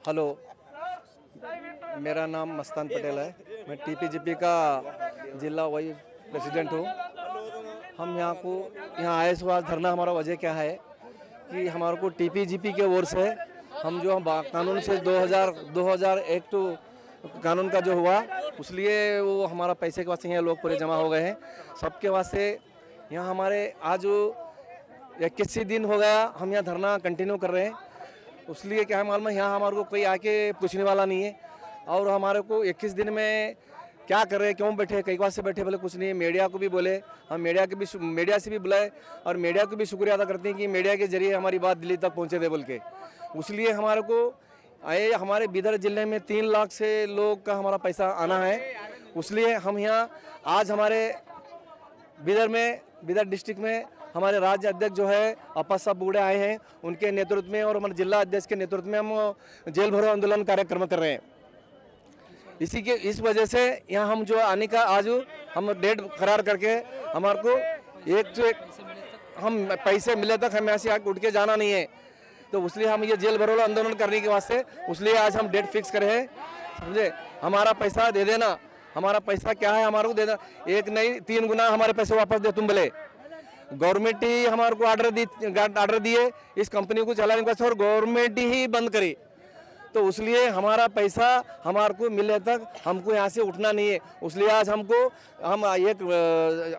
Hello, मेरा नाम मस्तान पटेल है। मैं टीपीजीपी का जिला वाइस प्रेसिडेंट हूँ। हम यहाँ आए हुआ धरना, हमारा वजह क्या है कि हमारे को टीपीजीपी के ओर से हम जो कानून से 2001 टू कानून का जो हुआ, उसलिए वो हमारा पैसे के वास्ते यहाँ लोग पूरे जमा हो गए हैं। सबके वास्ते यहाँ हमारे आज 21 दिन हो गया, हम यहाँ धरना कंटिन्यू कर रहे हैं। उसलिए क्या है मालूम है, यहाँ हमारे को कोई आके पूछने वाला नहीं है। और हमारे को 21 दिन में क्या कर रहे हैं, क्यों बैठे, कई बार से बैठे, बोले कुछ नहीं है। मीडिया को भी बोले, हम मीडिया से भी बुलाए और मीडिया को भी शुक्रिया अदा करते हैं कि मीडिया के जरिए हमारी बात दिल्ली तक पहुँचे थे बोल के। उसलिए हमारे को हमारे बीदर ज़िले में 3 लाख से लोग का हमारा पैसा आना है। उसलिए हम यहाँ आज हमारे बीदर डिस्ट्रिक्ट में हमारे राज्य अध्यक्ष जो है अप्पा साहब बुगड़े आए हैं, उनके नेतृत्व में और हमारे जिला अध्यक्ष के नेतृत्व में हम जेल भरो आंदोलन कार्यक्रम कर रहे हैं। इस वजह से यहाँ हम जो आने का आज हम डेट करार करके हमारे को हम पैसे मिले तक हमें ऐसे उठ के जाना नहीं है। तो इसलिए हम ये जेल भरो आंदोलन करने के वास्ते उसलिए आज हम डेट फिक्स करे हैं। समझे, हमारा पैसा दे देना। हमारा पैसा क्या है, हमारे को दे देना। 1 नहीं 3 गुना हमारे पैसे वापस दे तुम बोले। गवर्नमेंट ही हमारे को ऑर्डर दिए इस कंपनी को चलाने के वास्ते और गवर्नमेंट ही बंद करी। तो इसलिए हमारा पैसा हमारे को मिलने तक हमको यहाँ से उठना नहीं है। इसलिए आज हम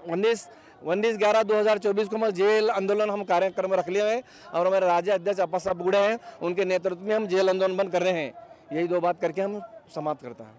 19/11/2024 को हम जेल आंदोलन हम कार्यक्रम रख लिए हैं और हमारे राज्य अध्यक्ष अप्पा साहब बुगड़े हैं, उनके नेतृत्व में हम जेल आंदोलन बंद कर रहे हैं। यही 2 बात करके हम समाप्त करता है।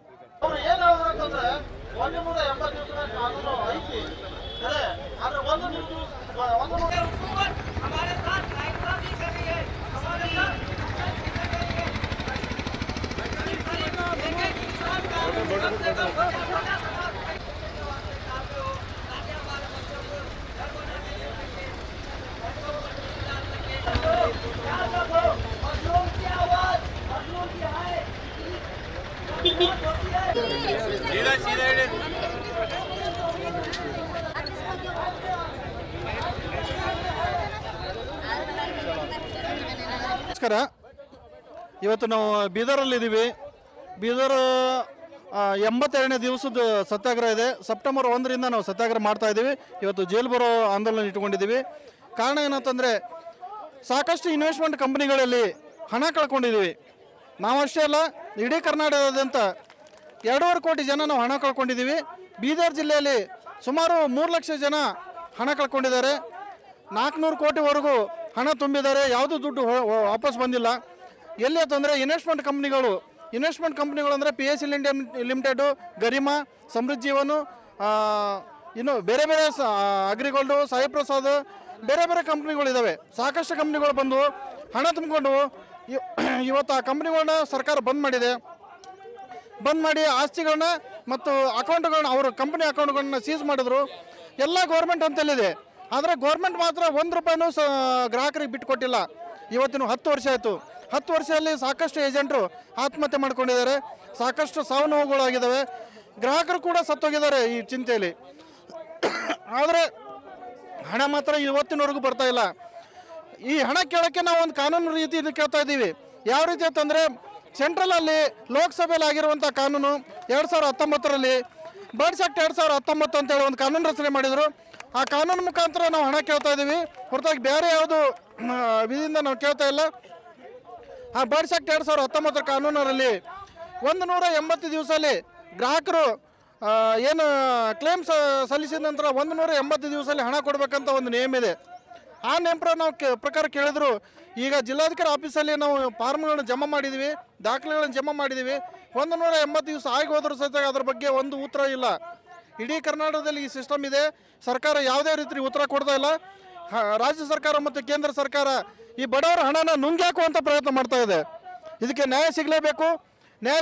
ನಮಸ್ಕಾರ. ಇವತ್ತು ನಾವು ಬೀದರಲ್ಲಿದ್ದೀವಿ. ಬೀದರ್ 82ನೇ ದಿವಸದ ಸತ್ಯಾಗ್ರಹ ಇದೆ. ಸೆಪ್ಟೆಂಬರ್ 1ರಿಂದ ನಾವು ಸತ್ಯಾಗ್ರಹ ಮಾಡ್ತಾ ಇದ್ದೀವಿ. ಇವತ್ತು ಜೈಲು ಬರೋ ಆಂದೋಲನ ಇಟ್ಕೊಂಡಿದ್ದೀವಿ. ಕಾರಣ ಏನಂತಂದರೆ ಸಾಕಷ್ಟು ಇನ್ವೆಸ್ಟ್ಮೆಂಟ್ ಕಂಪ್ನಿಗಳಲ್ಲಿ ಹಣ ಕಳ್ಕೊಂಡಿದ್ದೀವಿ. ನಾವಷ್ಟೇ ಅಲ್ಲ, ಇಡೀ ಕರ್ನಾಟಕದಾದ್ಯಂತ 2.5 ಕೋಟಿ ಜನ ನಾವು ಹಣ ಕಳ್ಕೊಂಡಿದ್ದೀವಿ. ಬೀದರ್ ಜಿಲ್ಲೆಯಲ್ಲಿ ಸುಮಾರು 3 ಲಕ್ಷ ಜನ ಹಣ ಕಳ್ಕೊಂಡಿದ್ದಾರೆ. 400 ಕೋಟಿವರೆಗೂ ಹಣ ತುಂಬಿದ್ದಾರೆ. ಯಾವುದೂ ದುಡ್ಡು ವಾಪಸ್ ಬಂದಿಲ್ಲ. ಎಲ್ಲಿ ಅಂತಂದರೆ ಇನ್ವೆಸ್ಟ್ಮೆಂಟ್ ಕಂಪ್ನಿಗಳು ಅಂದರೆ PSC ಲಿಮಿಟೆಡು, ಗರಿಮಾ, ಸಮೃದ್ಧಿ ಜೀವನು, ಇನ್ನು ಬೇರೆ ಅಗ್ರಿಗೋಲ್ಡು, ಸಾಯಿ ಪ್ರಸಾದ್, ಬೇರೆ ಕಂಪ್ನಿಗಳಿದ್ದಾವೆ. ಸಾಕಷ್ಟು ಕಂಪ್ನಿಗಳು ಬಂದು ಹಣ ತುಂಬಿಕೊಂಡು ಇವತ್ತು ಆ ಕಂಪ್ನಿಗಳನ್ನ ಸರ್ಕಾರ ಬಂದ್ ಮಾಡಿ ಆಸ್ತಿಗಳನ್ನ ಮತ್ತು ಅಕೌಂಟ್ಗಳನ್ನ, ಅವರು ಕಂಪ್ನಿ ಅಕೌಂಟ್ಗಳನ್ನ ಸೀಸ್ ಮಾಡಿದ್ರು. ಎಲ್ಲ ಗೌರ್ಮೆಂಟ್ ಅಂತಲ್ಲಿದೆ. ಆದರೆ ಗೌರ್ಮೆಂಟ್ ಮಾತ್ರ 1 ರೂಪಾಯಿನೂ ಗ್ರಾಹಕರಿಗೆ ಬಿಟ್ಟುಕೊಟ್ಟಿಲ್ಲ. ಇವತ್ತಿನ 10 ವರ್ಷ ಆಯಿತು. 10 ವರ್ಷದಲ್ಲಿ ಸಾಕಷ್ಟು ಏಜೆಂಟರು ಆತ್ಮಹತ್ಯೆ ಮಾಡ್ಕೊಂಡಿದ್ದಾರೆ. ಸಾಕಷ್ಟು ಸಾವು ನೋವುಗಳಾಗಿದ್ದಾವೆ. ಗ್ರಾಹಕರು ಕೂಡ ಸತ್ತೋಗಿದ್ದಾರೆ ಈ ಚಿಂತೆಯಲ್ಲಿ. ಆದರೆ ಹಣ ಮಾತ್ರ ಇವತ್ತಿನವರೆಗೂ ಬರ್ತಾ ಇಲ್ಲ. ಈ ಹಣ ಕೇಳೋಕ್ಕೆ ನಾವು ಒಂದು ಕಾನೂನು ರೀತಿ ಕೇಳ್ತಾ ಇದ್ದೀವಿ. ಯಾವ ರೀತಿ ಅಂತಂದರೆ, ಸೆಂಟ್ರಲಲ್ಲಿ ಲೋಕಸಭೆಯಲ್ಲಿ ಆಗಿರುವಂಥ ಕಾನೂನು 2019ರಲ್ಲಿ ಬರ್ಡ್ಸ್ ಆಕ್ಟ್ 2019 ಅಂತೇಳಿ ಒಂದು ಕಾನೂನು ರಚನೆ ಮಾಡಿದರು. ಆ ಕಾನೂನು ಮುಖಾಂತರ ನಾವು ಹಣ ಕೇಳ್ತಾ ಇದ್ದೀವಿ, ಹೊರತಾಗಿ ಬೇರೆ ಯಾವುದು ವಿಧಿಯಿಂದ ನಾವು ಕೇಳ್ತಾ ಇಲ್ಲ. ಆ ಬರ್ಡ್ಸ್ ಆಕ್ಟ್ 2019 ಕಾನೂನರಲ್ಲಿ 180 ದಿವಸದಲ್ಲಿ ಗ್ರಾಹಕರು ಏನು ಕ್ಲೇಮ್ಸ್ ಸಲ್ಲಿಸಿದ ನಂತರ 180 ದಿವಸದಲ್ಲಿ ಹಣ ಕೊಡಬೇಕಂತ ಒಂದು ನಿಯಮ ಇದೆ. ಆ ನಿಯಮ ನಾವು ಪ್ರಕಾರ ಕೇಳಿದ್ರು. ಈಗ ಜಿಲ್ಲಾಧಿಕಾರಿ ಆಫೀಸಲ್ಲಿ ನಾವು ಫಾರ್ಮ್ಗಳನ್ನು ಜಮಾ ಮಾಡಿದ್ದೀವಿ, ದಾಖಲೆಗಳನ್ನು ಜಮಾ ಮಾಡಿದ್ದೀವಿ. 180 ದಿವಸ ಆಗಿ ಹೋದ್ರೂ ಸಹಿತ ಅದ್ರ ಬಗ್ಗೆ ಒಂದು ಉತ್ತರ ಇಲ್ಲ. ಇಡೀ ಕರ್ನಾಟಕದಲ್ಲಿ ಈ ಸಿಸ್ಟಮ್ ಇದೆ. ಸರ್ಕಾರ ಯಾವುದೇ ರೀತಿ ಉತ್ತರ ಕೊಡ್ತಾ ಇಲ್ಲ. ರಾಜ್ಯ ಸರ್ಕಾರ ಮತ್ತು ಕೇಂದ್ರ ಸರ್ಕಾರ ಈ ಬಡವರ ಹಣನ ನುಂಗಿ ಹಾಕುವಂಥ ಪ್ರಯತ್ನ ಮಾಡ್ತಾ ಇದೆ. ಇದಕ್ಕೆ ನ್ಯಾಯ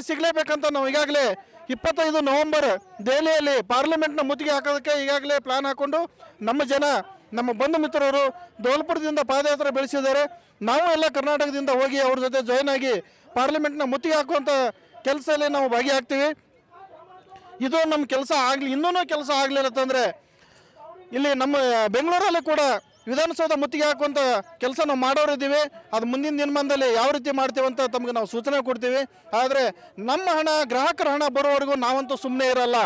ಸಿಗಲೇಬೇಕಂತ ನಾವು ಈಗಾಗಲೇ 25 ನವೆಂಬರ್ ದೆಹಲಿಯಲ್ಲಿ ಪಾರ್ಲಿಮೆಂಟ್ನ ಮುತ್ತಿಗೆ ಹಾಕೋದಕ್ಕೆ ಈಗಾಗಲೇ ಪ್ಲಾನ್ ಹಾಕ್ಕೊಂಡು ನಮ್ಮ ಬಂಧು ಮಿತ್ರರು ಧೋಲ್ಪುರದಿಂದ ಪಾದಯಾತ್ರೆ ಬೆಳೆಸಿದ್ದಾರೆ. ನಾವು ಎಲ್ಲ ಕರ್ನಾಟಕದಿಂದ ಹೋಗಿ ಅವ್ರ ಜೊತೆ ಜಾಯ್ನ್ ಆಗಿ ಪಾರ್ಲಿಮೆಂಟ್ನ ಮುತ್ತಿಗೆ ಹಾಕುವಂಥ ಕೆಲಸದಲ್ಲಿ ನಾವು ಭಾಗಿಯಾಗ್ತೀವಿ. ಇದು ನಮ್ಮ ಕೆಲಸ ಇನ್ನೂ ಕೆಲಸ ಆಗಲಿಲ್ಲ ಅಂತಂದರೆ ಇಲ್ಲಿ ನಮ್ಮ ಬೆಂಗಳೂರಲ್ಲಿ ಕೂಡ ವಿಧಾನಸೌಧ ಮುತ್ತಿಗೆ ಹಾಕುವಂಥ ಕೆಲಸ ನಾವು ಮಾಡೋರಿದ್ದೀವಿ. ಅದು ಮುಂದಿನ ದಿನಮಾನದಲ್ಲಿ ಯಾವ ರೀತಿ ಮಾಡ್ತೀವಿ ಅಂತ ತಮಗೆ ನಾವು ಸೂಚನೆ ಕೊಡ್ತೀವಿ. ಆದರೆ ನಮ್ಮ ಹಣ, ಗ್ರಾಹಕರ ಹಣ ಬರೋವರೆಗೂ ನಾವಂತೂ ಸುಮ್ಮನೆ ಇರಲ್ಲ,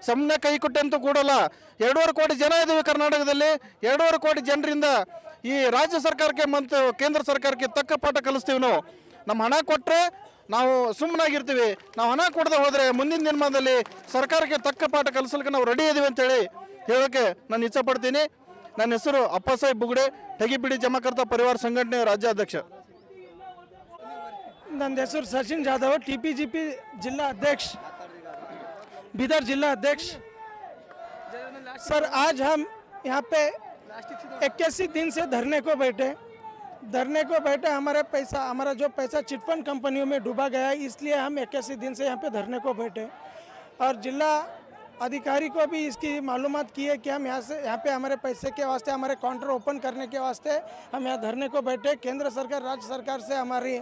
ಸುಮ್ಮನೆ ಕೈ ಕೊಟ್ಟಂತೂ ಕೂಡಲ್ಲ. 2.5 ಕೋಟಿ ಜನ ಇದ್ದೀವಿ ಕರ್ನಾಟಕದಲ್ಲಿ. 2.5 ಕೋಟಿ ಜನರಿಂದ ಈ ರಾಜ್ಯ ಸರ್ಕಾರಕ್ಕೆ ಮತ್ತು ಕೇಂದ್ರ ಸರ್ಕಾರಕ್ಕೆ ತಕ್ಕ ಪಾಠ ಕಲಿಸ್ತೀವಿ. ನಮ್ಮ ಹಣ ಕೊಟ್ಟರೆ ನಾವು ಸುಮ್ಮನಾಗಿರ್ತೀವಿ, ನಾವು ಹಣ ಕೊಡದೆ ಹೋದರೆ ಮುಂದಿನ ದಿನಮಾನದಲ್ಲಿ ಸರ್ಕಾರಕ್ಕೆ ತಕ್ಕ ಪಾಠ ಕಲಿಸಲಿಕ್ಕೆ ನಾವು ರೆಡಿ ಇದ್ದೀವಿ ಅಂತೇಳಿ ಹೇಳೋಕ್ಕೆ ನಾನು ಇಚ್ಛಪಡ್ತೀನಿ. ನನ್ನ ಹೆಸರು ಅಪ್ಪಾಸಾಹೇಬ್ ಬುಗಡೆ, ಠಗಿಬಿಡಿ ಜಮಾಕರ್ತ ಪರಿವಾರ ಸಂಘಟನೆ ರಾಜ್ಯಾಧ್ಯಕ್ಷ. ನನ್ನ ಹೆಸರು ಸಚಿನ್ ಜಾಧವ್, TPGP जिला अध्यक्ष, बीदर जिला अध्यक्ष। सर, आज हम यहाँ पे 81 दिन से धरने को बैठे। हमारा जो पैसा चिटफंड कंपनियों में डूबा गया है, इसलिए हम 81 दिन से यहाँ पे धरने को बैठे। और जिला अधिकारी को भी इसकी मालूमात की है कि हम यहाँ पे हमारे पैसे के वास्ते, हमारे काउंटर ओपन करने के वास्ते हम यहाँ धरने को बैठे। केंद्र सरकार, राज्य सरकार से हमारी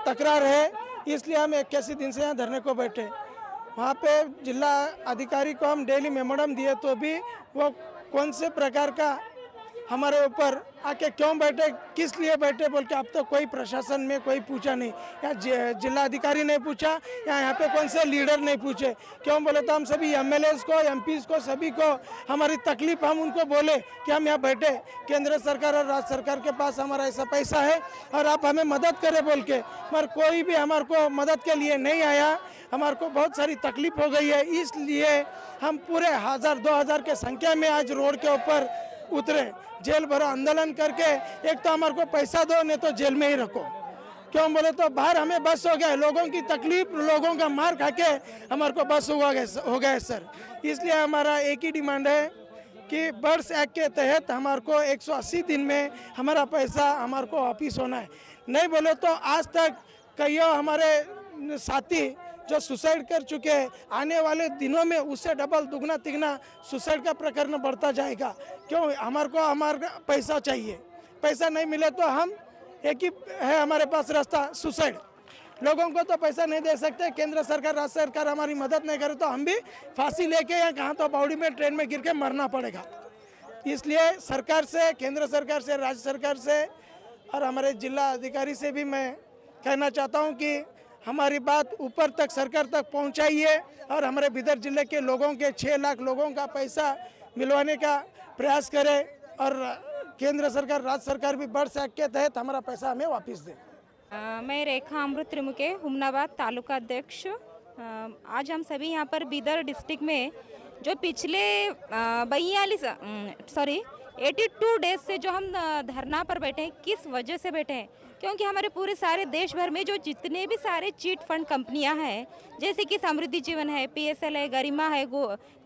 तकरार है, इसलिए हम 81 दिन से यहाँ धरने को बैठे। वहाँ पे जिला अधिकारी को हम डेली मेमोरंडम दिए, तो भी वो कौन से प्रकार का हमारे ऊपर आके क्यों बैठे, किस लिए बैठे बोल के अब तक कोई प्रशासन में कोई पूछा नहीं। यहाँ जिला अधिकारी नहीं पूछा, यहाँ पे कौन से लीडर नहीं पूछे। क्यों बोले तो हम सभी MLAs को, MPs को, सभी को हमारी तकलीफ हम उनको बोले कि हम यहाँ बैठे, केंद्र सरकार और राज्य सरकार के पास हमारा ऐसा पैसा है और आप हमें मदद करें बोल के, मगर कोई भी हमारे को मदद के लिए नहीं आया। हमारे को बहुत सारी तकलीफ हो गई है, इसलिए हम पूरे 1000-2000 के संख्या में आज रोड के ऊपर उतरे, जेल भरो आंदोलन करके। एक तो हमारे को पैसा दो, नहीं तो जेल में ही रखो। क्यों बोले तो बाहर हमें बस हो गया, लोगों की तकलीफ, लोगों का मार खा के हमारे को बस हो गया सर। इसलिए हमारा एक ही डिमांड है कि बर्ड्स एक्ट के तहत हमारे को 180 दिन में हमारा पैसा हमारे को वापिस होना है। नहीं बोले तो आज तक कई हमारे साथी जो सुसाइड कर चुके हैं, आने वाले दिनों में उससे डबल दुगना तिगना सुसाइड का प्रकरण बढ़ता जाएगा। क्यों, हमारे को हमारा पैसा चाहिए, पैसा नहीं मिले तो हम एक ही है हमारे पास रास्ता, सुसाइड। लोगों को तो पैसा नहीं दे सकते, केंद्र सरकार, राज्य सरकार हमारी मदद नहीं करे तो हम भी फांसी लेके या कहाँ तो बावड़ी में ट्रेन में गिर के मरना पड़ेगा। इसलिए सरकार से, केंद्र सरकार से, राज्य सरकार से और हमारे जिला अधिकारी से भी मैं कहना चाहता हूँ कि हमारी बात ऊपर तक, सरकार तक पहुंचाइए और हमारे बीदर जिले के लोगों के 6 लाख लोगों का पैसा मिलवाने का प्रयास करें और केंद्र सरकार, राज्य सरकार भी बर्ड्स एक्ट के तहत हमारा पैसा हमें वापस दे। मैं रेखा अमृत त्रिमुके, हुमनाबाद तालुका अध्यक्ष। आज हम सभी यहाँ पर बीदर डिस्ट्रिक्ट में जो पिछले 82 डेज से जो हम धरना पर बैठे हैं, किस वजह से बैठे हैं, क्योंकि हमारे पूरे सारे देश भर में जो जितने भी सारे चीट फंड कंपनियां हैं, जैसे कि समृद्धि जीवन है, PSL है, गरिमा है,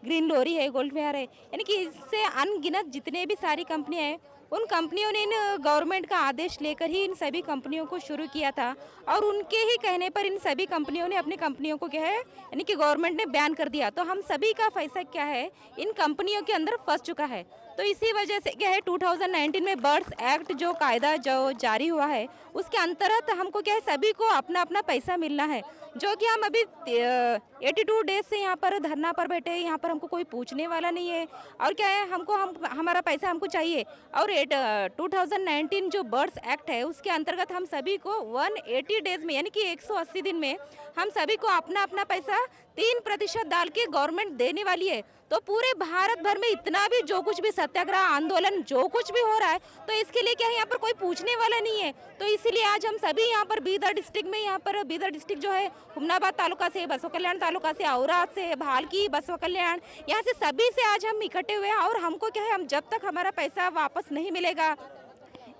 ग्रीन लोरी है, गोल्ड फेयर है, यानी कि इससे अनगिनत जितने भी सारी कंपनियां हैं, उन कंपनियों ने इन गवर्नमेंट का आदेश लेकर ही इन सभी कंपनियों को शुरू किया था। और उनके ही कहने पर इन सभी कंपनियों ने अपनी कंपनियों को क्या है, यानी कि गवर्नमेंट ने बैन कर दिया। तो हम सभी का पैसा क्या है, इन कंपनियों के अंदर फंस चुका है। तो इसी वजह से क्या है, 2019 में बर्ड्स एक्ट जो कायदा जो जारी हुआ है, उसके अंतर्गत हमको क्या है, सभी को अपना अपना पैसा मिलना है। जो कि हम अभी 82 डेज से यहाँ पर धरना पर बैठे हैं, यहाँ पर हमको कोई पूछने वाला नहीं है। और क्या है, हमारा पैसा हमको चाहिए। और 2019 जो बर्ड्स एक्ट है, उसके अंतर्गत हम सभी को 180 डेज में, यानी कि 180 दिन में हम सभी को अपना अपना पैसा 3% डाल के गवर्नमेंट देने वाली है। तो पूरे भारत भर में इतना भी जो कुछ भी सत्याग्रह आंदोलन जो कुछ भी हो रहा है, तो इसके लिए क्या है, यहाँ पर कोई पूछने वाला नहीं है। तो इसीलिए आज हम सभी यहाँ पर बीदर डिस्ट्रिक्ट में, यहाँ पर बीदर डिस्ट्रिक्ट जो है हुमनाबाद तालुका से, बसवा कल्याण तालुका से, औराद से, भालकी, बसवा कल्याण, यहाँ से सभी से आज हम इकट्ठे हुए हैं। और हमको क्या है, हम जब तक हमारा पैसा वापस नहीं मिलेगा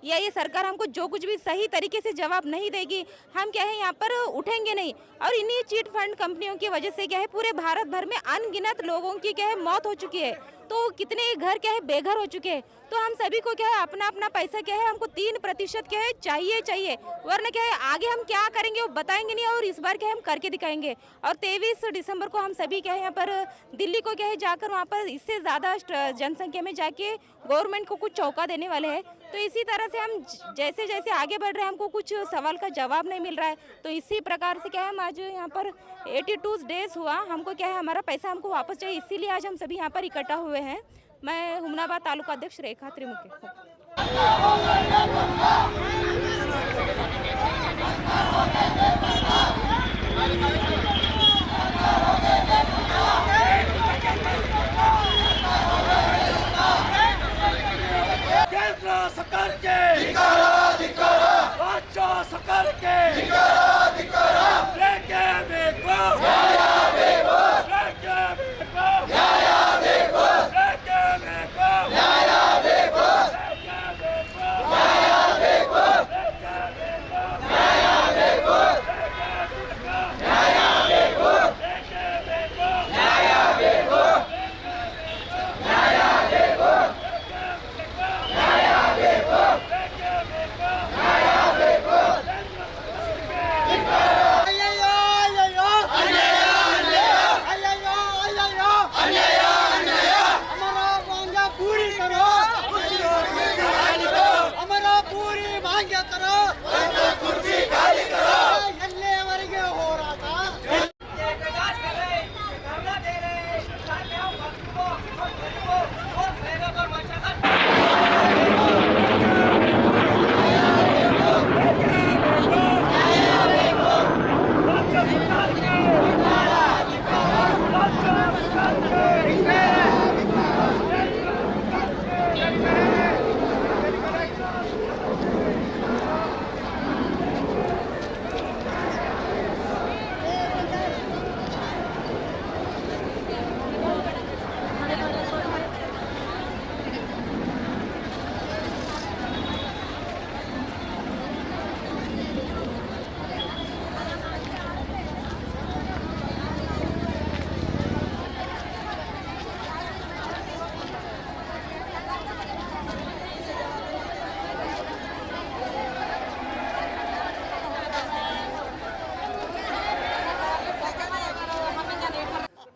या ये सरकार हमको जो कुछ भी सही तरीके से जवाब नहीं देगी, हम क्या है यहाँ पर उठेंगे नहीं। और इन्हीं चीट फंड कंपनियों की वजह से क्या है, पूरे भारत भर में अनगिनत लोगों की क्या है मौत हो चुकी है। तो कितने घर क्या है बेघर हो चुके हैं। तो हम सभी को क्या है, अपना अपना पैसा क्या है, हमको 3% क्या है चाहिए, वरना क्या है आगे हम क्या करेंगे वो बताएंगे नहीं। और इस बार क्या है हम करके दिखाएंगे। और 23 दिसंबर को हम सभी क्या है यहाँ पर दिल्ली को क्या है जाकर वहाँ पर इससे ज़्यादा जनसंख्या में जाके गवर्नमेंट को कुछ चौका देने वाले हैं। तो इसी तरह से हम जैसे जैसे आगे बढ़ रहे हैं, हमको कुछ सवाल का जवाब नहीं मिल रहा है। तो इसी प्रकार से क्या है, हम आज यहाँ पर 82 डेज हुआ, हमको क्या है हमारा पैसा हमको वापस चाहिए, इसीलिए आज हम सभी यहाँ पर इकट्ठा हुए हैं। मैं हुमनाबाद तालुका अध्यक्ष रेखा त्रिमुखे हूँ। केंद्र सरकार के राज्य सरकार के लेके ಬೇಕು लेके ಬೇಕು लेके ಬೇಕು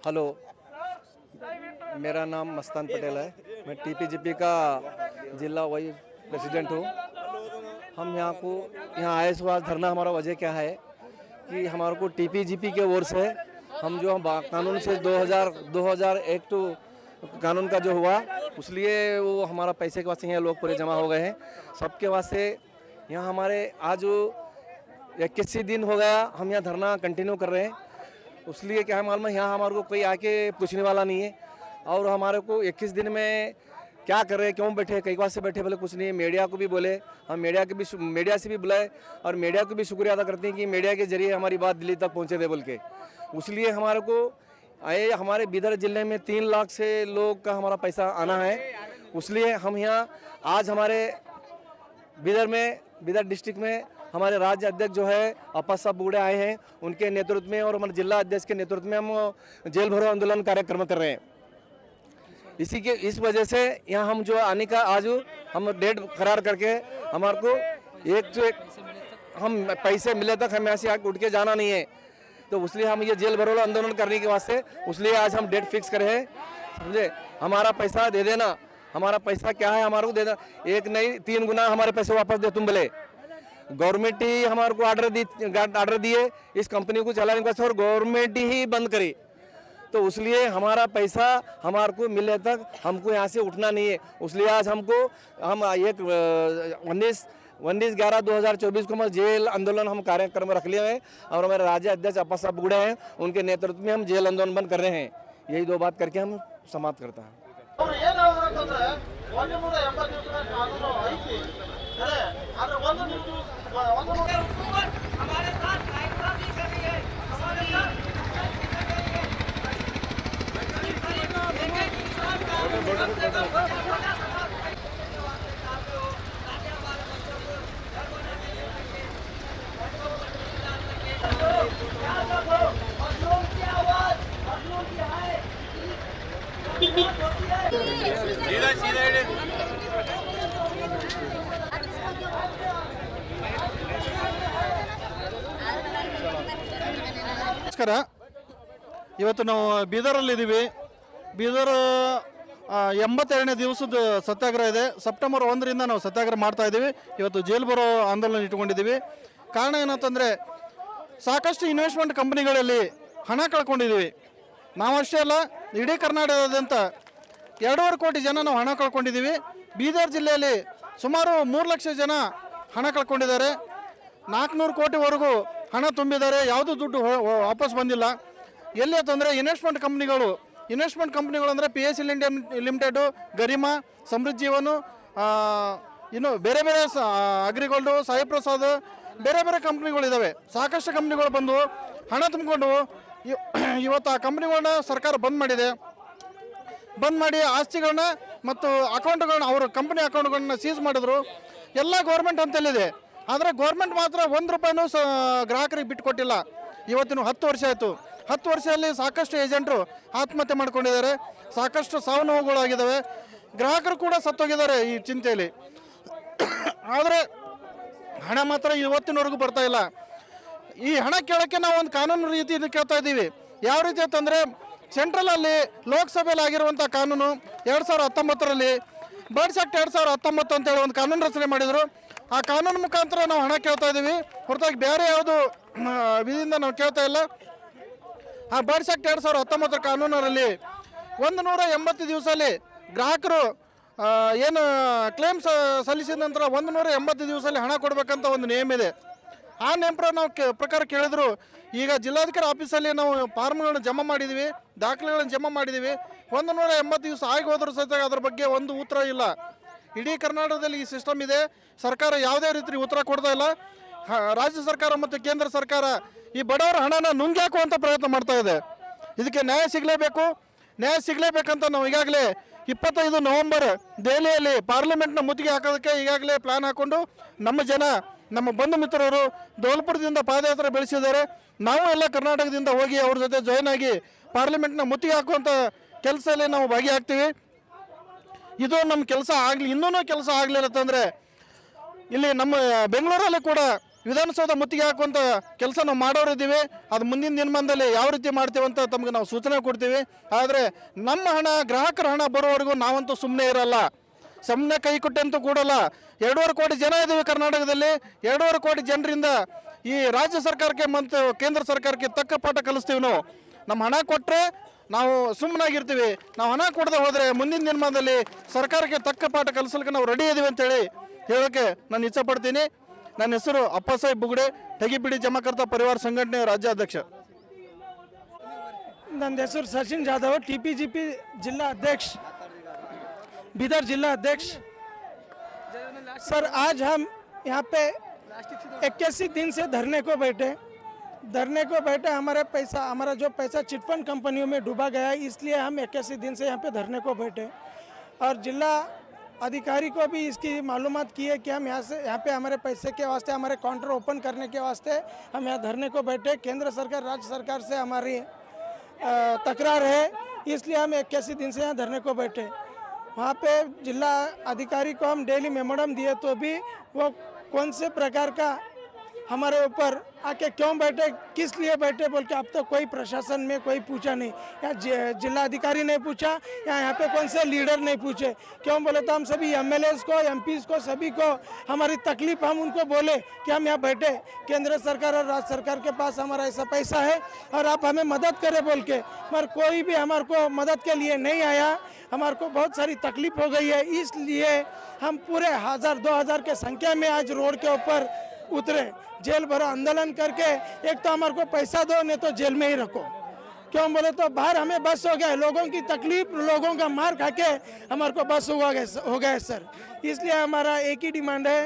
हेलो, मेरा नाम मस्तान पटेल है। मैं टीपीजीपी का जिला वाइस प्रेसिडेंट हूँ। हम यहाँ आए हुआ धरना, हमारा वजह क्या है कि हमारे को टीपीजीपी के ओर से हम जो हम कानून से 2001 टू कानून का जो हुआ, इसलिए वो हमारा पैसे के वास्ते यहाँ लोग पूरे जमा हो गए हैं। सबके वास्ते यहाँ हमारे आज 21 दिन हो गया, हम यहाँ धरना कंटिन्यू कर रहे हैं। इसलिए क्या है मालूम है, यहाँ हमारे को कोई आके पूछने वाला नहीं है। और हमारे को 21 दिन में क्या कर रहे हैं, क्यों बैठे, कई बार से बैठे, बोले कुछ नहीं है। मीडिया को भी बोले, हम मीडिया से भी बुलाए और मीडिया को भी शुक्रिया अदा करते हैं कि मीडिया के जरिए हमारी बात दिल्ली तक पहुँचे दे बोल के। इसलिए हमारे को हमारे बीदर जिले में 3 लाख से लोग का हमारा पैसा आना है। इसलिए हम यहाँ आज हमारे बीदर डिस्ट्रिक्ट में हमारे राज्य अध्यक्ष जो है अप्पा साहब बूढ़े आए हैं, उनके नेतृत्व में और हमारे जिला अध्यक्ष के नेतृत्व में हम जेल भरो आंदोलन कार्यक्रम कर रहे हैं। इस वजह से यहाँ हम जो आने का आज हम डेट करार करके हमारे को हम पैसे मिले तक हम यहाँ से आगे उठ के जाना नहीं है। तो इसलिए हम ये जेल भरो आंदोलन करने के वास्ते इसलिए आज हम डेट फिक्स करे हैं। समझे, हमारा पैसा दे देना। हमारा पैसा क्या है, हमारे को दे देना। 1 नहीं 3 गुना हमारे पैसे वापस दे तुम बोले। गवर्नमेंट ही हमारे को ऑर्डर दिए इस कंपनी को चलाने के वास्ते और गवर्नमेंट ही बंद करी। तो इसलिए हमारा पैसा हमारे को मिले तक हमको यहाँ से उठना नहीं है। इसलिए आज हम 19/11/2024 को हम जेल आंदोलन हम कार्यक्रम रख लिए हैं और हमारे राज्य अध्यक्ष अप्पा साहब बूढ़े हैं, उनके नेतृत्व में हम जेल आंदोलन बंद कर रहे हैं। यही 2 बात करके हम समाप्त करता है। ನಮಸ್ಕಾರ. ಇವತ್ತು ನಾವು ಬೀದರಲ್ಲಿದ್ದೀವಿ. ಬೀದರ್ 82ನೇ ದಿವಸದ ಸತ್ಯಾಗ್ರಹ ಇದೆ. ಸೆಪ್ಟೆಂಬರ್ 1ರಿಂದ ನಾವು ಸತ್ಯಾಗ್ರಹ ಮಾಡ್ತಾ ಇದ್ದೀವಿ. ಇವತ್ತು ಜೈಲು ಬರೋ ಆಂದೋಲನ ಇಟ್ಕೊಂಡಿದ್ದೀವಿ. ಕಾರಣ ಏನಂತಂದರೆ ಸಾಕಷ್ಟು ಇನ್ವೆಸ್ಟ್ಮೆಂಟ್ ಕಂಪ್ನಿಗಳಲ್ಲಿ ಹಣ ಕಳ್ಕೊಂಡಿದ್ದೀವಿ. ನಾವಷ್ಟೇ ಅಲ್ಲ, ಇಡೀ ಕರ್ನಾಟಕದಾದ್ಯಂತ 2.5 ಕೋಟಿ ಜನ ನಾವು ಹಣ ಕಳ್ಕೊಂಡಿದ್ದೀವಿ. ಬೀದರ್ ಜಿಲ್ಲೆಯಲ್ಲಿ ಸುಮಾರು 3 ಲಕ್ಷ ಜನ ಹಣ ಕಳ್ಕೊಂಡಿದ್ದಾರೆ. 400 ಕೋಟಿವರೆಗೂ ಹಣ ತುಂಬಿದ್ದಾರೆ. ಯಾವುದೂ ದುಡ್ಡು ವಾಪಸ್ ಬಂದಿಲ್ಲ. ಎಲ್ಲಿ ಅಂತಂದರೆ ಇನ್ವೆಸ್ಟ್ಮೆಂಟ್ ಕಂಪ್ನಿಗಳು ಅಂದರೆ PSL ಇಂಡಿಯಾ ಲಿಮಿಟೆಡು, ಗರಿಮಾ, ಸಮೃದ್ಧಿ ಜೀವನು, ಇನ್ನು ಬೇರೆ ಬೇರೆ ಅಗ್ರಿಗೋಲ್ಡು, ಸಾಯಿ ಪ್ರಸಾದ್, ಬೇರೆ ಬೇರೆ ಕಂಪ್ನಿಗಳಿದ್ದಾವೆ. ಸಾಕಷ್ಟು ಕಂಪ್ನಿಗಳು ಬಂದು ಹಣ ತುಂಬಿಕೊಂಡು ಇವತ್ತು ಆ ಕಂಪ್ನಿಗಳನ್ನ ಸರ್ಕಾರ ಬಂದ್ ಮಾಡಿ ಆಸ್ತಿಗಳನ್ನ ಮತ್ತು ಅಕೌಂಟ್ಗಳನ್ನ, ಅವರು ಕಂಪ್ನಿ ಅಕೌಂಟ್ಗಳನ್ನ ಸೀಸ್ ಮಾಡಿದ್ರು. ಎಲ್ಲ ಗೌರ್ಮೆಂಟ್ ಅಂತಲ್ಲಿದೆ. ಆದರೆ ಗೌರ್ಮೆಂಟ್ ಮಾತ್ರ 1 ರೂಪಾಯಿನೂ ಗ್ರಾಹಕರಿಗೆ ಬಿಟ್ಟುಕೊಟ್ಟಿಲ್ಲ. ಇವತ್ತಿನ 10 ವರ್ಷ ಆಯಿತು. 10 ವರ್ಷದಲ್ಲಿ ಸಾಕಷ್ಟು ಏಜೆಂಟರು ಆತ್ಮಹತ್ಯೆ ಮಾಡ್ಕೊಂಡಿದ್ದಾರೆ. ಸಾಕಷ್ಟು ಸಾವು ನೋವುಗಳಾಗಿದ್ದಾವೆ. ಗ್ರಾಹಕರು ಕೂಡ ಸತ್ತೋಗಿದ್ದಾರೆ ಈ ಚಿಂತೆಯಲ್ಲಿ. ಆದರೆ ಹಣ ಮಾತ್ರ ಇವತ್ತಿನವರೆಗೂ ಬರ್ತಾ ಇಲ್ಲ. ಈ ಹಣ ಕೇಳೋಕ್ಕೆ ನಾವು ಒಂದು ಕಾನೂನು ರೀತಿ ಕೇಳ್ತಾ ಇದ್ದೀವಿ. ಯಾವ ರೀತಿ ಅಂತಂದರೆ, ಸೆಂಟ್ರಲಲ್ಲಿ ಲೋಕಸಭೆಯಲ್ಲಿ ಆಗಿರುವಂಥ ಕಾನೂನು 2019ರಲ್ಲಿ ಬರ್ಡ್ಸ್ ಆಕ್ಟ್ 2019 ಅಂತೇಳಿ ಒಂದು ಕಾನೂನು ರಚನೆ ಮಾಡಿದರು. ಆ ಕಾನೂನು ಮುಖಾಂತರ ನಾವು ಹಣ ಕೇಳ್ತಾ ಇದ್ದೀವಿ, ಹೊರತಾಗಿ ಬೇರೆ ಯಾವುದು ವಿಧಿಯಿಂದ ನಾವು ಕೇಳ್ತಾ ಇಲ್ಲ. ಆ ಬರ್ಡ್ಸ್ ಆಕ್ಟ್ 2019 ಕಾನೂನರಲ್ಲಿ 180 ದಿವಸದಲ್ಲಿ ಗ್ರಾಹಕರು ಏನು ಕ್ಲೇಮ್ಸ್ ಸಲ್ಲಿಸಿದ ನಂತರ 180 ದಿವಸದಲ್ಲಿ ಹಣ ಕೊಡಬೇಕಂತ ಒಂದು ನಿಯಮ ಇದೆ. ಆ ನಿಯಮ ನಾವು ಪ್ರಕಾರ ಕೇಳಿದ್ರು. ಈಗ ಜಿಲ್ಲಾಧಿಕಾರಿ ಆಫೀಸಲ್ಲಿ ನಾವು ಫಾರ್ಮ್ಗಳನ್ನು ಜಮಾ ಮಾಡಿದ್ದೀವಿ, ದಾಖಲೆಗಳನ್ನು ಜಮಾ ಮಾಡಿದ್ದೀವಿ. 180 ದಿವಸ ಆಗಿ ಹೋದರೂ ಸಹಿತ ಅದ್ರ ಬಗ್ಗೆ ಒಂದು ಉತ್ತರ ಇಲ್ಲ. ಇಡೀ ಕರ್ನಾಟಕದಲ್ಲಿ ಈ ಸಿಸ್ಟಮ್ ಇದೆ. ಸರ್ಕಾರ ಯಾವುದೇ ರೀತಿ ಉತ್ತರ ಕೊಡ್ತಾ ಇಲ್ಲ. ರಾಜ್ಯ ಸರ್ಕಾರ ಮತ್ತು ಕೇಂದ್ರ ಸರ್ಕಾರ ಈ ಬಡವರ ಹಣನ ನುಂಗ್ಯಾಕುವಂಥ ಪ್ರಯತ್ನ ಮಾಡ್ತಾ ಇದೆ. ಇದಕ್ಕೆ ನ್ಯಾಯ ಸಿಗಲೇಬೇಕಂತ ನಾವು ಈಗಾಗಲೇ 25 ನವೆಂಬರ್ ದೆಹಲಿಯಲ್ಲಿ ಪಾರ್ಲಿಮೆಂಟ್ನ ಮುತ್ತಿಗೆ ಹಾಕೋದಕ್ಕೆ ಈಗಾಗಲೇ ಪ್ಲಾನ್ ಹಾಕ್ಕೊಂಡು ನಮ್ಮ ಬಂಧು ಮಿತ್ರರು ಧೋಲ್ಪುರದಿಂದ ಪಾದಯಾತ್ರೆ ಬೆಳೆಸಿದ್ದಾರೆ. ನಾವು ಎಲ್ಲ ಕರ್ನಾಟಕದಿಂದ ಹೋಗಿ ಅವ್ರ ಜೊತೆ ಜಾಯ್ನ್ ಆಗಿ ಪಾರ್ಲಿಮೆಂಟ್ನ ಮುತ್ತಿಗೆ ಹಾಕುವಂಥ ಕೆಲಸದಲ್ಲಿ ನಾವು ಭಾಗಿಯಾಗ್ತೀವಿ. ಇದು ನಮ್ಮ ಕೆಲಸ ಇನ್ನೂ ಕೆಲಸ ಆಗಲಿಲ್ಲ ಅಂತಂದರೆ ಇಲ್ಲಿ ನಮ್ಮ ಬೆಂಗಳೂರಲ್ಲಿ ಕೂಡ ವಿಧಾನಸೌಧ ಮುತ್ತಿಗೆ ಹಾಕುವಂಥ ಕೆಲಸ ನಾವು ಮಾಡೋರಿದ್ದೀವಿ. ಅದು ಮುಂದಿನ ದಿನಮಾನದಲ್ಲಿ ಯಾವ ರೀತಿ ಮಾಡ್ತೀವಿ ಅಂತ ತಮಗೆ ನಾವು ಸೂಚನೆ ಕೊಡ್ತೀವಿ. ಆದರೆ ನಮ್ಮ ಹಣ, ಗ್ರಾಹಕರ ಹಣ ಬರೋವರೆಗೂ ನಾವಂತೂ ಸುಮ್ಮನೆ ಇರಲ್ಲ, ಸುಮ್ಮನೆ ಕೈ ಕೊಟ್ಟಂತೂ ಕೂಡಲ್ಲ. 2.5 ಕೋಟಿ ಜನ ಇದ್ದೀವಿ ಕರ್ನಾಟಕದಲ್ಲಿ. 2.5 ಕೋಟಿ ಜನರಿಂದ ಈ ರಾಜ್ಯ ಸರ್ಕಾರಕ್ಕೆ ಮತ್ತು ಕೇಂದ್ರ ಸರ್ಕಾರಕ್ಕೆ ತಕ್ಕ ಪಾಠ ಕಲಿಸ್ತೀವಿ. ನಮ್ಮ ಹಣ ಕೊಟ್ಟರೆ ನಾವು ಸುಮ್ಮನಾಗಿರ್ತೀವಿ. ನಾವು ಹಣ ಕೊಡದೆ ಹೋದರೆ ಮುಂದಿನ ದಿನಮಾನದಲ್ಲಿ ಸರ್ಕಾರಕ್ಕೆ ತಕ್ಕ ಪಾಠ ಕಲಿಸಲಿಕ್ಕೆ ನಾವು ರೆಡಿ ಇದ್ದೀವಿ ಅಂತೇಳಿ ಹೇಳೋಕ್ಕೆ ನಾನು ಇಚ್ಛಪಡ್ತೀನಿ. ನನ್ನ ಹೆಸರು ಅಪ್ಪಾಸಾಹೇಬ್ ಬುಗುಡೆ, ತೆಗಿಬಿಡಿ ಜಮಾಕರ್ತ ಪರಿವಾರ ಸಂಘಟನೆಯ ರಾಜ್ಯಾಧ್ಯಕ್ಷ. ನನ್ನ ಹೆಸರು ಸಚಿನ್ ಜಾಧವ್, TPGP जिला अध्यक्ष, बीदर जिला अध्यक्ष। सर, आज हम यहाँ पे 81 दिन से धरने को बैठे हमारा जो पैसा चिटफंड कंपनियों में डूबा गया है, इसलिए हम 81 दिन से यहाँ पे धरने को बैठे। और जिला अधिकारी को भी इसकी मालूमात की है कि हम यहाँ पे हमारे पैसे के वास्ते, हमारे काउंटर ओपन करने के वास्ते हम यहाँ धरने को बैठे। केंद्र सरकार, राज्य सरकार से हमारी तकरार है, इसलिए हम 81 दिन से यहाँ धरने को बैठे। वहाँ पे जिला अधिकारी को हम डेली मेमोरंडम दिए, तो भी वो कौन से प्रकार का हमारे ऊपर आके क्यों बैठे, किस लिए बैठे बोल के अब तक कोई प्रशासन में कोई पूछा नहीं। या जिला अधिकारी नहीं पूछा, या यहाँ पे कौन से लीडर नहीं पूछे। क्यों बोले तो हम सभी MLAs को, MPs को, सभी को हमारी तकलीफ हम उनको बोले कि हम यहाँ बैठे, केंद्र सरकार और राज्य सरकार के पास हमारा ऐसा पैसा है और आप हमें मदद करें बोल के, मगर कोई भी हमारे को मदद के लिए नहीं आया। हमारे को बहुत सारी तकलीफ हो गई है, इसलिए हम पूरे 1000-2000 के संख्या में आज रोड के ऊपर उतरे, जेल भरो आंदोलन करके। एक तो हमारे को पैसा दो, नहीं तो जेल में ही रखो। क्यों बोले तो बाहर हमें बस हो गया, लोगों की तकलीफ, लोगों का मार खा के हमारे को बस हो गया सर। इसलिए हमारा एक ही डिमांड है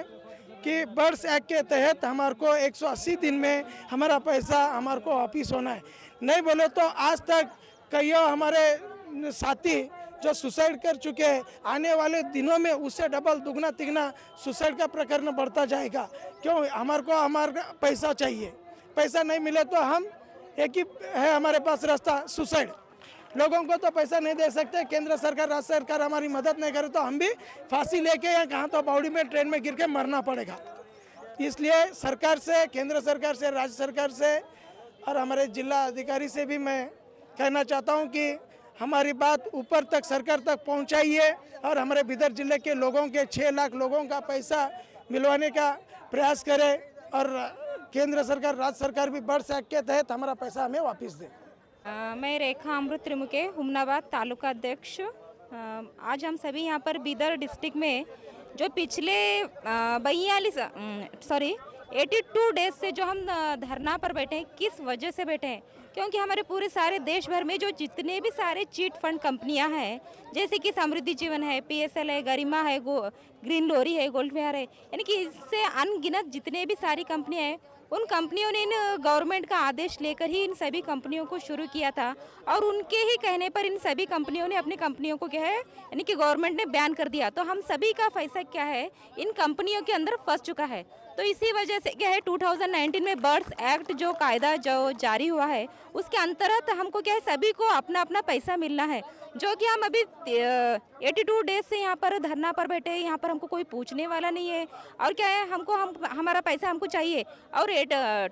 कि बर्ड्स एक्ट के तहत हमारे को 180 दिन में हमारा पैसा हमारे को वापिस होना है। नहीं बोले तो आज तक कई हमारे साथी जो सुसाइड कर चुके हैं, आने वाले दिनों में उससे डबल दुगना तिगना सुसाइड का प्रकरण बढ़ता जाएगा। क्यों, हमारा पैसा चाहिए, पैसा नहीं मिले तो हम एक ही है हमारे पास रास्ता, सुसाइड। लोगों को तो पैसा नहीं दे सकते, केंद्र सरकार, राज्य सरकार हमारी मदद नहीं करे तो हम भी फांसी लेके या कहाँ तो बावड़ी में ट्रेन में गिर के मरना पड़ेगा। इसलिए सरकार से, केंद्र सरकार से, राज्य सरकार से और हमारे जिला अधिकारी से भी मैं कहना चाहता हूँ कि हमारी बात ऊपर तक, सरकार तक पहुंचाइए और हमारे बीदर जिले के लोगों के 6 लाख लोगों का पैसा मिलवाने का प्रयास करें और केंद्र सरकार, राज्य सरकार भी बर्ड्स एक्ट के तहत हमारा पैसा हमें वापस दे। मैं रेखा अमृत त्रिमुखे, हुमनाबाद तालुका अध्यक्ष, आज हम सभी यहाँ पर बीदर डिस्ट्रिक्ट में जो पिछले 82 डेज से जो हम धरना पर बैठे हैं, किस वजह से बैठे हैं, क्योंकि हमारे पूरे सारे देश भर में जो जितने भी सारे चीट फंड कंपनियां हैं, जैसे कि समृद्धि जीवन है, PSL है, गरिमा है, ग्रीन लोरी है, गोल्ड फेयर है, यानी कि इससे अनगिनत जितने भी सारी कंपनियां हैं, उन कंपनियों ने इन गवर्नमेंट का आदेश लेकर ही इन सभी कंपनियों को शुरू किया था और उनके ही कहने पर इन सभी कंपनियों ने अपनी कंपनियों को क्या है, यानी कि गवर्नमेंट ने बैन कर दिया। तो हम सभी का पैसा क्या है, इन कंपनियों के अंदर फंस चुका है। तो इसी वजह से क्या है, 2019 में बर्ड्स एक्ट जो कायदा जो जारी हुआ है, उसके अंतर्गत हमको क्या है, सभी को अपना अपना पैसा मिलना है, जो कि हम अभी 82 डेज से यहाँ पर धरना पर बैठे हैं। यहाँ पर हमको कोई पूछने वाला नहीं है और क्या है, हमारा पैसा हमको चाहिए। और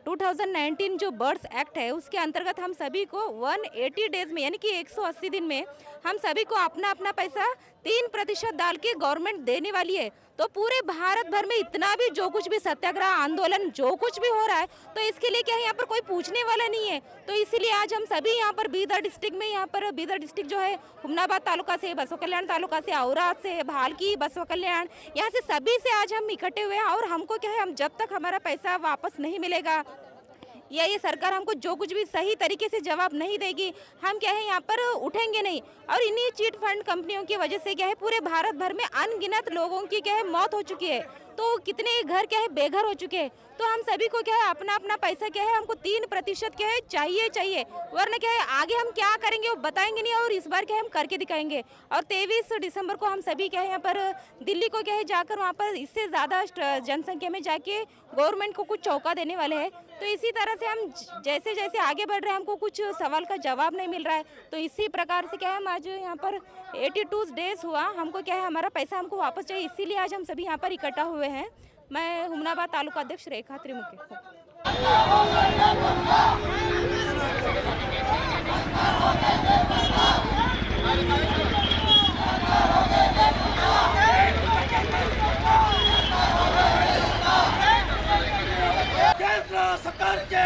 2019 जो बर्ड्स एक्ट है, उसके अंतर्गत हम सभी को 180 डेज में, यानी कि 180 दिन में हम सभी को अपना अपना पैसा 3% डाल के गवर्नमेंट देने वाली है। तो पूरे भारत भर में इतना भी जो कुछ भी सत्याग्रह आंदोलन जो कुछ भी हो रहा है, तो इसके लिए क्या है, यहाँ पर कोई पूछने वाला नहीं है। तो इसीलिए आज हम सभी यहाँ पर बीदर डिस्ट्रिक्ट में, यहाँ पर बीदर डिस्ट्रिक्ट जो है, हुमनाबाद तालुका से, बसवा कल्याण तालुका से, औराद से, भालकी, बसवा कल्याण, यहाँ से सभी से आज हम इकट्ठे हुए हैं। और हमको क्या है, हम जब तक हमारा पैसा वापस नहीं मिलेगा या ये सरकार हमको जो कुछ भी सही तरीके से जवाब नहीं देगी, हम क्या है, यहाँ पर उठेंगे नहीं। और इन्हीं चीट फंड कंपनियों की वजह से क्या है, पूरे भारत भर में अनगिनत लोगों की क्या है, मौत हो चुकी है। तो कितने घर क्या है, बेघर हो चुके हैं। तो हम सभी को क्या है, अपना अपना पैसा क्या है, हमको 3% क्या है चाहिए, वरना क्या है, आगे हम क्या करेंगे वो बताएंगे नहीं, और इस बार क्या है, हम करके दिखाएंगे। और 23 दिसंबर को हम सभी क्या है, यहाँ पर दिल्ली को क्या है, जाकर वहाँ पर इससे ज़्यादा जनसंख्या में जाके गवर्नमेंट को कुछ चौका देने वाले हैं। तो इसी तरह से हम जैसे जैसे आगे बढ़ रहे हैं, हमको कुछ सवाल का जवाब नहीं मिल रहा है। तो इसी प्रकार से क्या है, हम आज यहाँ पर 82 डेज हुआ, हमको क्या है, हमारा पैसा हमको वापस चाहिए, इसीलिए आज हम सभी यहाँ पर इकट्ठा हुए हैं। मैं हुमनाबाद तालुका अध्यक्ष रेखा त्रिमुखी। केंद्र सरकार के